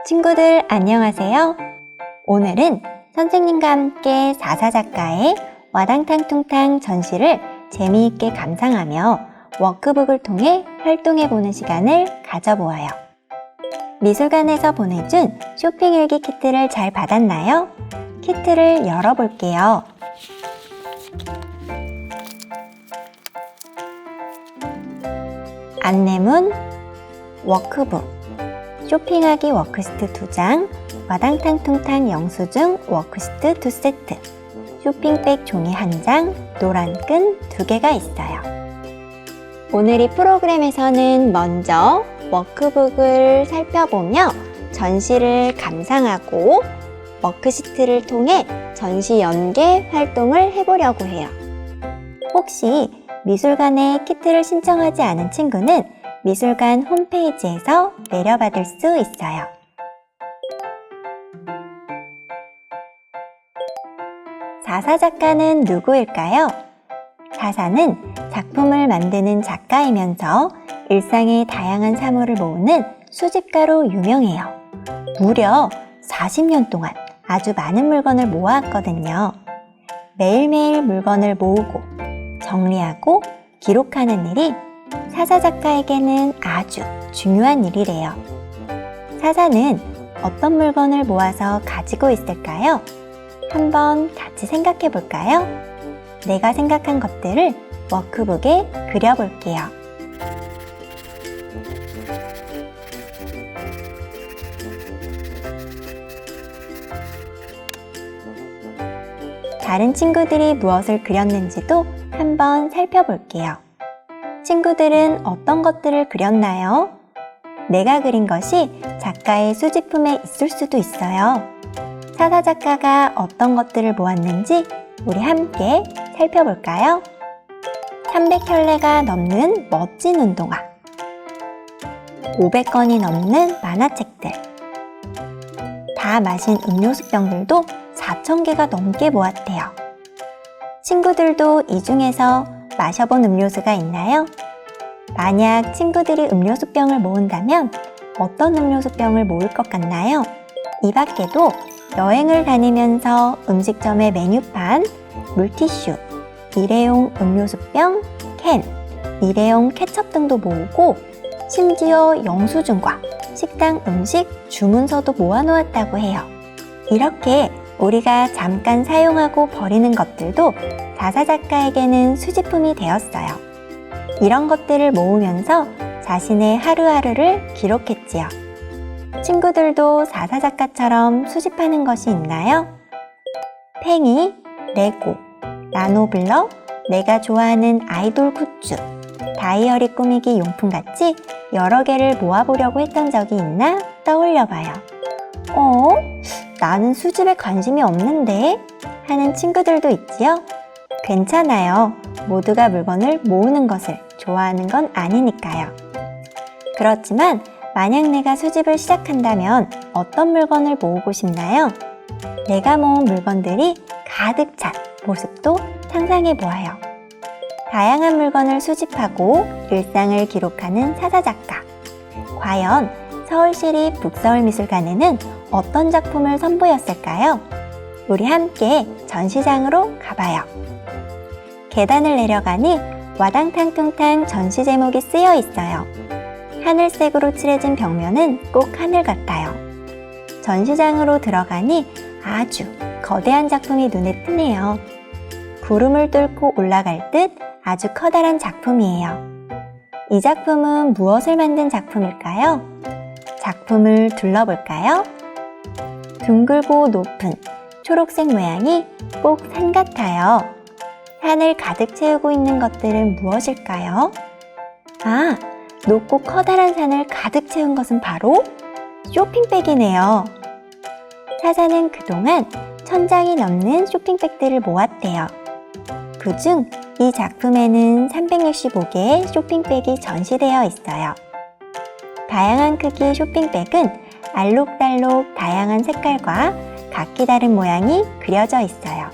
친구들 안녕하세요. 오늘은 선생님과 함께 사사작가의 와당탕 전시를 재미있게 감상하며 워크북을 통해 활동해보는 시간을 가져보아요. 미술관에서 보내준 쇼핑일기 키트를 잘 받았나요? 키트를 열어볼게요. 안내문, 워크북, 쇼핑하기 워크시트 2장, 와당탕 영수증 워크시트 2세트, 쇼핑백 종이 1장, 노란 끈 2개가 있어요. 오늘 이 프로그램에서는 먼저 워크북을 살펴보며 전시를 감상하고 워크시트를 통해 전시 연계 활동을 해보려고 해요. 혹시 미술관에 키트를 신청하지 않은 친구는 미술관 홈페이지에서 내려받을 수 있어요. 사사작가는 누구일까요? 사사는 작품을 만드는 작가이면서 일상의 다양한 사물을 모으는 수집가로 유명해요. 무려 40년 동안 아주 많은 물건을 모아왔거든요. 매일매일 물건을 모으고 정리하고 기록하는 일이 사사작가에게는 아주 중요한 일이래요. 사사는 어떤 물건을 모아서 가지고 있을까요? 한번 같이 생각해 볼까요? 내가 생각한 것들을 워크북에 그려볼게요. 다른 친구들이 무엇을 그렸는지도 한번 살펴볼게요. 친구들은 어떤 것들을 그렸나요? 내가 그린 것이 작가의 수집품에 있을 수도 있어요. 사사 작가가 어떤 것들을 모았는지 우리 함께 살펴볼까요? 300켤레가 넘는 멋진 운동화, 500권이 넘는 만화책들, 다 마신 음료수병들도 4,000개가 넘게 모았대요. 친구들도 이 중에서 마셔본 음료수가 있나요? 만약 친구들이 음료수병을 모은다면 어떤 음료수병을 모을 것 같나요? 이 밖에도 여행을 다니면서 음식점의 메뉴판, 물티슈, 일회용 음료수병, 캔, 일회용 케첩 등도 모으고 심지어 영수증과 식당 음식 주문서도 모아놓았다고 해요. 이렇게 우리가 잠깐 사용하고 버리는 것들도 사사작가에게는 수집품이 되었어요. 이런 것들을 모으면서 자신의 하루하루를 기록했지요. 친구들도 사사작가처럼 수집하는 것이 있나요? 팽이, 레고, 나노블럭, 내가 좋아하는 아이돌 굿즈, 다이어리 꾸미기 용품같이 여러 개를 모아보려고 했던 적이 있나 떠올려봐요. 나는 수집에 관심이 없는데 하는 친구들도 있지요? 괜찮아요. 모두가 물건을 모으는 것을 좋아하는 건 아니니까요. 그렇지만 만약 내가 수집을 시작한다면 어떤 물건을 모으고 싶나요? 내가 모은 물건들이 가득 찬 모습도 상상해 보아요. 다양한 물건을 수집하고 일상을 기록하는 사사작가. 과연 서울시립 북서울미술관에는 어떤 작품을 선보였을까요? 우리 함께 전시장으로 가봐요. 계단을 내려가니 와당탕 전시 제목이 쓰여 있어요. 하늘색으로 칠해진 벽면은 꼭 하늘 같아요. 전시장으로 들어가니 아주 거대한 작품이 눈에 띄네요. 구름을 뚫고 올라갈 듯 아주 커다란 작품이에요. 이 작품은 무엇을 만든 작품일까요? 작품을 둘러볼까요? 둥글고 높은 초록색 모양이 꼭 산 같아요. 산을 가득 채우고 있는 것들은 무엇일까요? 높고 커다란 산을 가득 채운 것은 바로 쇼핑백이네요. 사사는 그동안 1000장이 넘는 쇼핑백들을 모았대요. 그중 이 작품에는 365개의 쇼핑백이 전시되어 있어요. 다양한 크기의 쇼핑백은 알록달록 다양한 색깔과 각기 다른 모양이 그려져 있어요.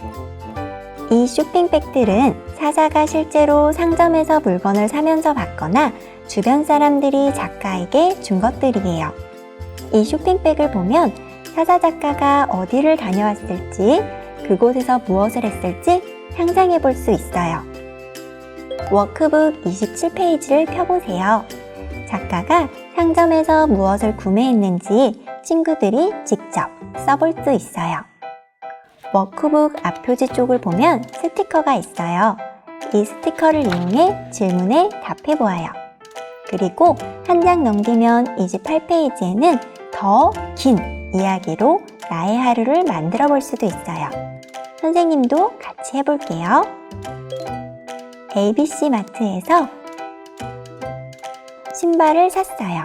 이 쇼핑백들은 사자가 실제로 상점에서 물건을 사면서 받거나 주변 사람들이 작가에게 준 것들이에요. 이 쇼핑백을 보면 사자 작가가 어디를 다녀왔을지, 그곳에서 무엇을 했을지 상상해 볼 수 있어요. 워크북 27페이지를 펴보세요. 작가가 상점에서 무엇을 구매했는지 친구들이 직접 써볼 수 있어요. 워크북 앞표지 쪽을 보면 스티커가 있어요. 이 스티커를 이용해 질문에 답해 보아요. 그리고 한 장 넘기면 28페이지에는 더 긴 이야기로 나의 하루를 만들어 볼 수도 있어요. 선생님도 같이 해볼게요. ABC 마트에서 신발을 샀어요.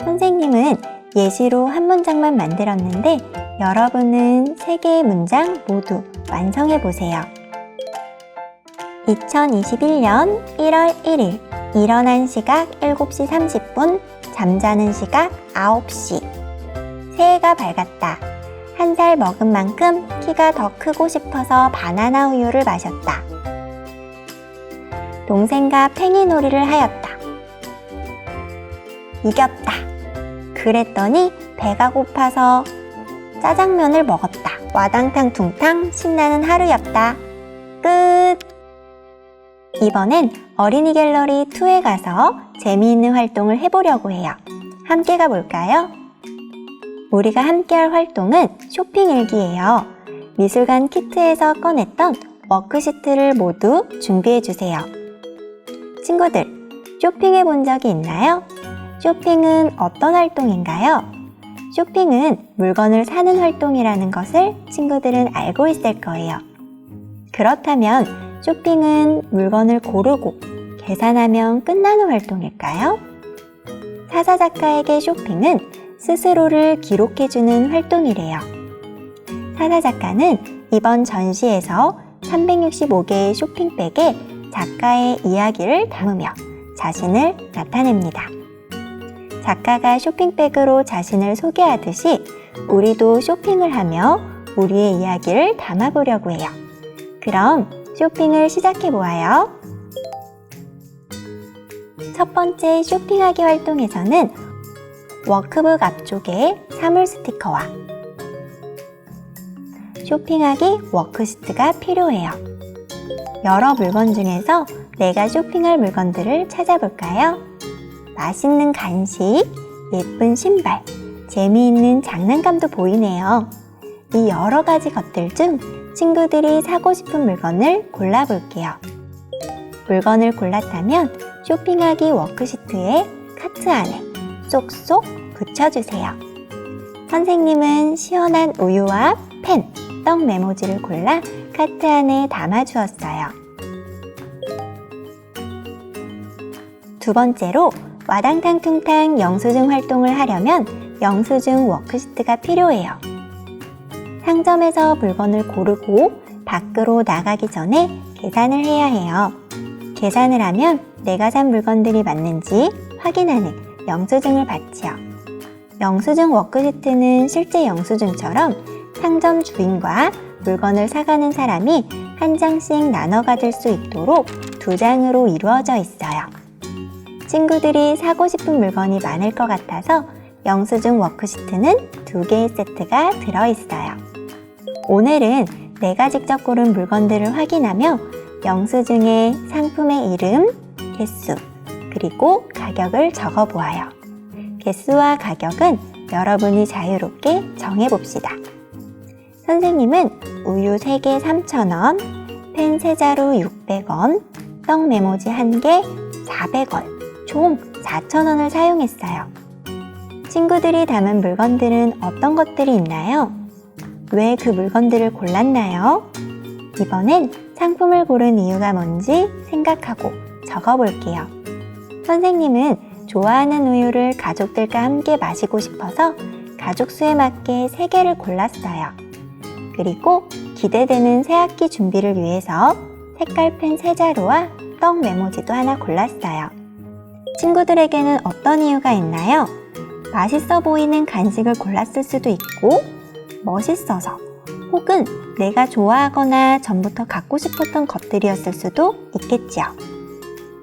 선생님은 예시로 한 문장만 만들었는데 여러분은 3개의 문장 모두 완성해 보세요. 2021년 1월 1일 일어난 시각 7시 30분, 잠자는 시각 9시. 새해가 밝았다. 1살 먹은 만큼 키가 더 크고 싶어서 바나나 우유를 마셨다. 동생과 팽이놀이를 하였다. 이겼다. 그랬더니 배가 고파서 짜장면을 먹었다. 와당탕 퉁탕 신나는 하루였다. 끝! 이번엔 어린이 갤러리 2에 가서 재미있는 활동을 해보려고 해요. 함께 가볼까요? 우리가 함께할 활동은 쇼핑 일기예요. 미술관 키트에서 꺼냈던 워크시트를 모두 준비해주세요. 친구들, 쇼핑해 본 적이 있나요? 쇼핑은 어떤 활동인가요? 쇼핑은 물건을 사는 활동이라는 것을 친구들은 알고 있을 거예요. 그렇다면 쇼핑은 물건을 고르고 계산하면 끝나는 활동일까요? 사자 작가에게 쇼핑은 스스로를 기록해주는 활동이래요. 사자 작가는 이번 전시에서 365개의 쇼핑백에 작가의 이야기를 담으며 자신을 나타냅니다. 작가가 쇼핑백으로 자신을 소개하듯이 우리도 쇼핑을 하며 우리의 이야기를 담아보려고 해요. 그럼 쇼핑을 시작해 보아요. 첫 번째 쇼핑하기 활동에서는 워크북 앞쪽에 사물 스티커와 쇼핑하기 워크시트가 필요해요. 여러 물건 중에서 내가 쇼핑할 물건들을 찾아볼까요? 맛있는 간식, 예쁜 신발, 재미있는 장난감도 보이네요. 이 여러 가지 것들 중 친구들이 사고 싶은 물건을 골라볼게요. 물건을 골랐다면 쇼핑하기 워크시트에 카트 안에 쏙쏙 붙여주세요. 선생님은 시원한 우유와 펜, 떡 메모지를 골라 카트 안에 담아주었어요. 두 번째로 와당탕 퉁탕 영수증 활동을 하려면 영수증 워크시트가 필요해요. 상점에서 물건을 고르고 밖으로 나가기 전에 계산을 해야 해요. 계산을 하면 내가 산 물건들이 맞는지 확인하는 영수증을 받지요. 영수증 워크시트는 실제 영수증처럼 상점 주인과 물건을 사가는 사람이 한 장씩 나눠 가질 수 있도록 2장으로 이루어져 있어요. 친구들이 사고 싶은 물건이 많을 것 같아서 영수증 워크시트는 2개의 세트가 들어있어요. 오늘은 내가 직접 고른 물건들을 확인하며 영수증에 상품의 이름, 개수, 그리고 가격을 적어보아요. 개수와 가격은 여러분이 자유롭게 정해봅시다. 선생님은 우유 3개 3,000원, 펜 3자루 600원, 떡 메모지 1개 400원, 총 4,000원을 사용했어요. 친구들이 담은 물건들은 어떤 것들이 있나요? 왜 그 물건들을 골랐나요? 이번엔 상품을 고른 이유가 뭔지 생각하고 적어볼게요. 선생님은 좋아하는 우유를 가족들과 함께 마시고 싶어서 가족 수에 맞게 3개를 골랐어요. 그리고 기대되는 새학기 준비를 위해서 색깔펜 3자루와 떡 메모지도 하나 골랐어요. 친구들에게는 어떤 이유가 있나요? 맛있어 보이는 간식을 골랐을 수도 있고 멋있어서 혹은 내가 좋아하거나 전부터 갖고 싶었던 것들이었을 수도 있겠지요.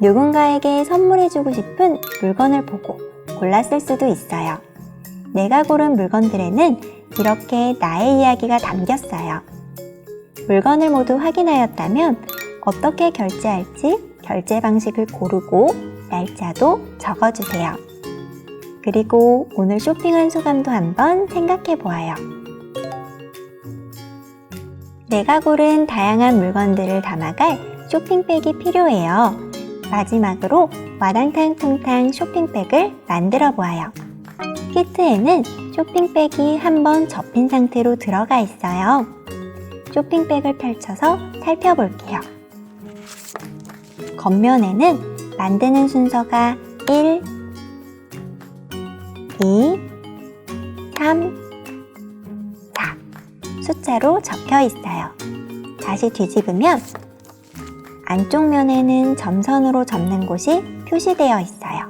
누군가에게 선물해주고 싶은 물건을 보고 골랐을 수도 있어요. 내가 고른 물건들에는 이렇게 나의 이야기가 담겼어요. 물건을 모두 확인하였다면 어떻게 결제할지 결제 방식을 고르고 날짜도 적어주세요. 그리고 오늘 쇼핑한 소감도 한번 생각해 보아요. 내가 고른 다양한 물건들을 담아갈 쇼핑백이 필요해요. 마지막으로 와당탕통탕 쇼핑백을 만들어 보아요. 키트에는 쇼핑백이 한번 접힌 상태로 들어가 있어요. 쇼핑백을 펼쳐서 살펴볼게요. 겉면에는 만드는 순서가 1, 2, 3, 4 숫자로 적혀 있어요. 다시 뒤집으면 안쪽 면에는 점선으로 접는 곳이 표시되어 있어요.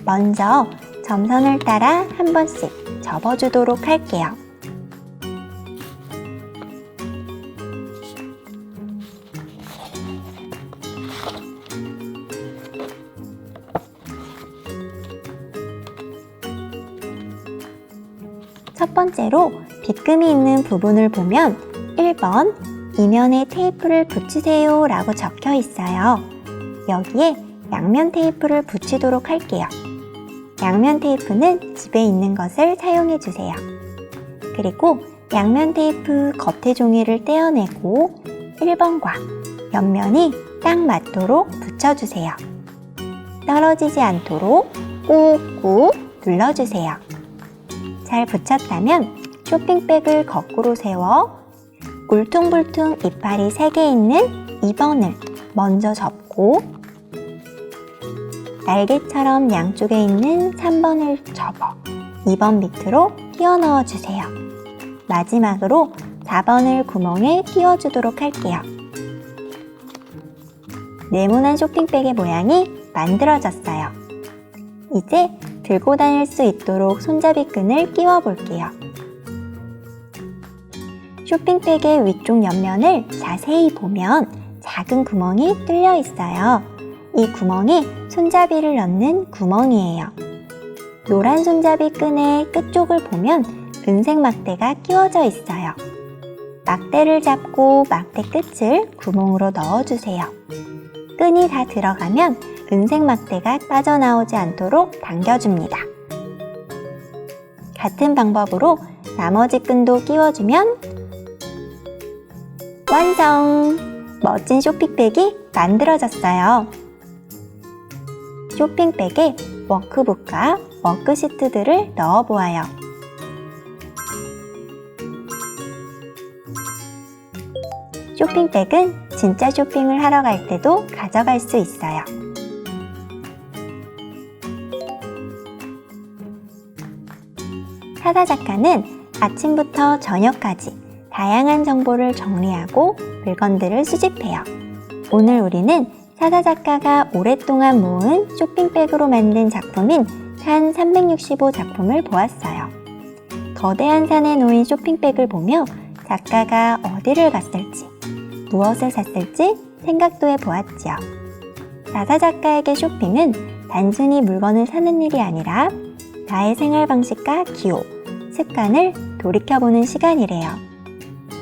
먼저 점선을 따라 한 번씩 접어주도록 할게요. 첫 번째로 빗금이 있는 부분을 보면 1번 이면에 테이프를 붙이세요 라고 적혀 있어요. 여기에 양면 테이프를 붙이도록 할게요. 양면 테이프는 집에 있는 것을 사용해 주세요. 그리고 양면 테이프 겉의 종이를 떼어내고 1번과 옆면이 딱 맞도록 붙여주세요. 떨어지지 않도록 꾹꾹 눌러주세요. 잘 붙였다면 쇼핑백을 거꾸로 세워 울퉁불퉁 이파리 3개 있는 2번을 먼저 접고 날개처럼 양쪽에 있는 3번을 접어 2번 밑으로 끼워 넣어 주세요. 마지막으로 4번을 구멍에 끼워주도록 할게요. 네모난 쇼핑백의 모양이 만들어졌어요. 이제 들고 다닐 수 있도록 손잡이 끈을 끼워 볼게요. 쇼핑백의 위쪽 옆면을 자세히 보면 작은 구멍이 뚫려 있어요. 이 구멍이 손잡이를 넣는 구멍이에요. 노란 손잡이 끈의 끝쪽을 보면 은색 막대가 끼워져 있어요. 막대를 잡고 막대 끝을 구멍으로 넣어주세요. 끈이 다 들어가면 은색 막대가 빠져나오지 않도록 당겨줍니다. 같은 방법으로 나머지 끈도 끼워주면 완성! 멋진 쇼핑백이 만들어졌어요. 쇼핑백에 워크북과 워크시트들을 넣어보아요. 쇼핑백은 진짜 쇼핑을 하러 갈 때도 가져갈 수 있어요. 사사 작가는 아침부터 저녁까지 다양한 정보를 정리하고 물건들을 수집해요. 오늘 우리는 사사 작가가 오랫동안 모은 쇼핑백으로 만든 작품인 산 365 작품을 보았어요. 거대한 산에 놓인 쇼핑백을 보며 작가가 어디를 갔을지, 무엇을 샀을지 생각도 해보았지요. 사사 작가에게 쇼핑은 단순히 물건을 사는 일이 아니라 나의 생활 방식과 기호, 습관을 돌이켜보는 시간이래요.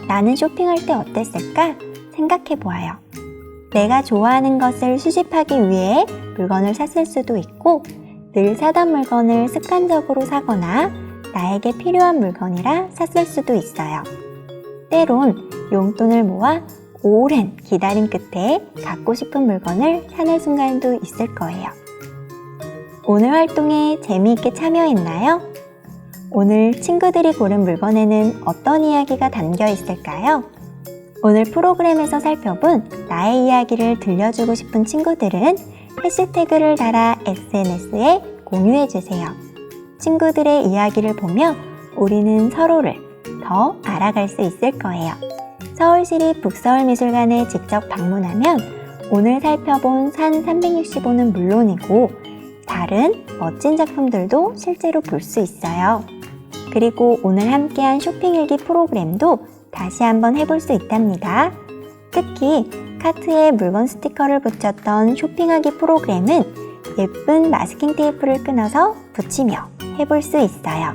나는 쇼핑할 때 어땠을까 생각해보아요. 내가 좋아하는 것을 수집하기 위해 물건을 샀을 수도 있고 늘 사던 물건을 습관적으로 사거나 나에게 필요한 물건이라 샀을 수도 있어요. 때론 용돈을 모아 오랜 기다림 끝에 갖고 싶은 물건을 사는 순간도 있을 거예요. 오늘 활동에 재미있게 참여했나요? 오늘 친구들이 고른 물건에는 어떤 이야기가 담겨 있을까요? 오늘 프로그램에서 살펴본 나의 이야기를 들려주고 싶은 친구들은 해시태그를 달아 SNS에 공유해주세요. 친구들의 이야기를 보며 우리는 서로를 더 알아갈 수 있을 거예요. 서울시립 북서울미술관에 직접 방문하면 오늘 살펴본 산 365는 물론이고 다른 멋진 작품들도 실제로 볼 수 있어요. 그리고 오늘 함께한 쇼핑일기 프로그램도 다시 한번 해볼 수 있답니다. 특히 카트에 물건 스티커를 붙였던 쇼핑하기 프로그램은 예쁜 마스킹 테이프를 끊어서 붙이며 해볼 수 있어요.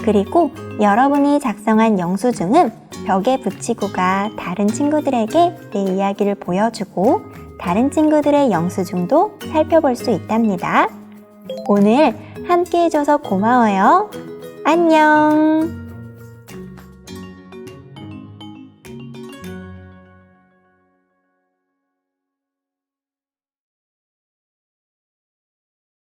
그리고 여러분이 작성한 영수증은 벽에 붙이고 가 다른 친구들에게 내 이야기를 보여주고 다른 친구들의 영수증도 살펴볼 수 있답니다. 오늘 함께 해줘서 고마워요. 안녕!